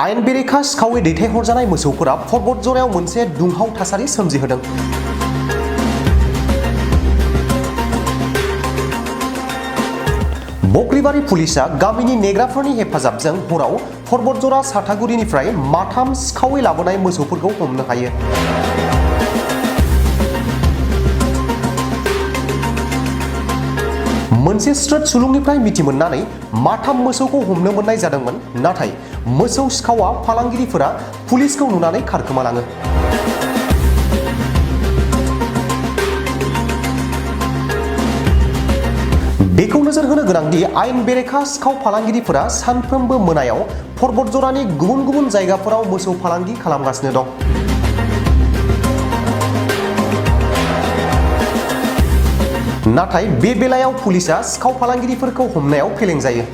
आयेन बेरेखा सिखावै दैथायहरजानाय मोसौफोरा बदझरायाव मोनसे दुंहाव थासारि सोमजिहोदों। बक्रिबारि पुलिसा गामिनि नेग्राफोरनि हेफाजाबजों हराव बदझरा साथागुरिनिफ्राय माथाम सिखावै लाबोनाय मोसौफोरखौ हमनो हायो। मोनसे स्रोत सुलुंनिफ्राय मिथि मोननानै माथाम मोसौखौ हमनो मोननाय जादोंमोन, नाथाय मोसौ सिखावा फालांगिरिफोरा पुलिसखौ नुनानै खारखोमालाङो। बेखौ नोजोर होनो गोनांदि आयेन बेरेखा सिखाव फालांगिरिफोरा सानफ्रोमबो मोनायाव बदझरानि गुबुन गुबुन जायगाफोराव मोसौ फालांगि खालामगासिनो दं। नाथाय बे बेलायाव पुलिसा सिखाव फालांगिरिफोरखौ हमनायाव फेलें जायो।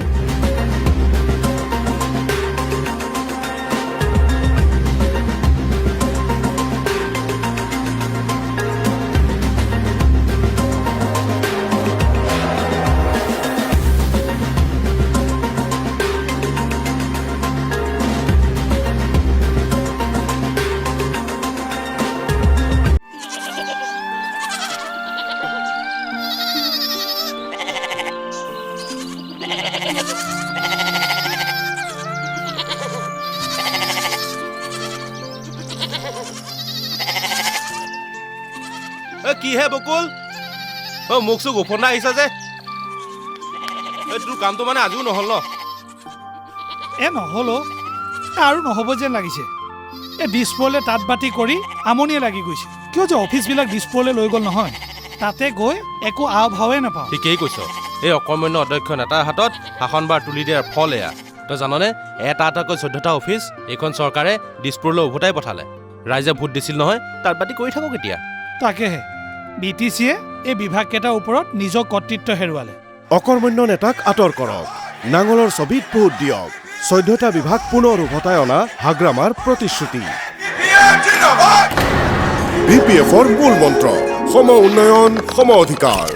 কি হে বকুল মোক চোক গোপনা আহিছা যে তোৰ কামটো মানে আজিও নহ'ল ন? নহ'ল আৰু নহ'ব যেন লাগিছে। দিছপুৰলৈ তাঁত বাতি কৰি আমনিয়ে লাগি গৈছে। কিয় যে অফিচবিলাক দিছপুৰলৈ লৈ গ'ল নহয়, তাতে গৈ একো আও ভাৱে নাপাওঁ। ঠিকেই কৈছ। এই অকৰ্মণ্য অধ্যক্ষ নেতাৰ হাতত শাসনবাৰ তুলি দিয়াৰ ফল এয়া। তই জাননে, এটা এটাকৈ 14টা অফিচ এইখন চৰকাৰে দিছপুৰলৈ উভতাই পঠালে। ৰাইজে ভোট দিছিল নহয়, তাঁত বাতি কৰি থাকক এতিয়া। তাকেহে BTCয়ে এই বিভাগকেইটাৰ ওপৰত নিজৰ কৰ্তৃত্ব হেৰুৱালে। অকৰ্মণ্য নেতাক আঁতৰ কৰক, নাঙলৰ ছবিত ভোট দিয়ক। 14টা বিভাগ পুনৰ উভতাই অনা হাগ্ৰামাৰ প্ৰতিশ্ৰুতি। BPFৰ মূল মন্ত্ৰ সম উন্নয়ন, সম অধিকাৰ।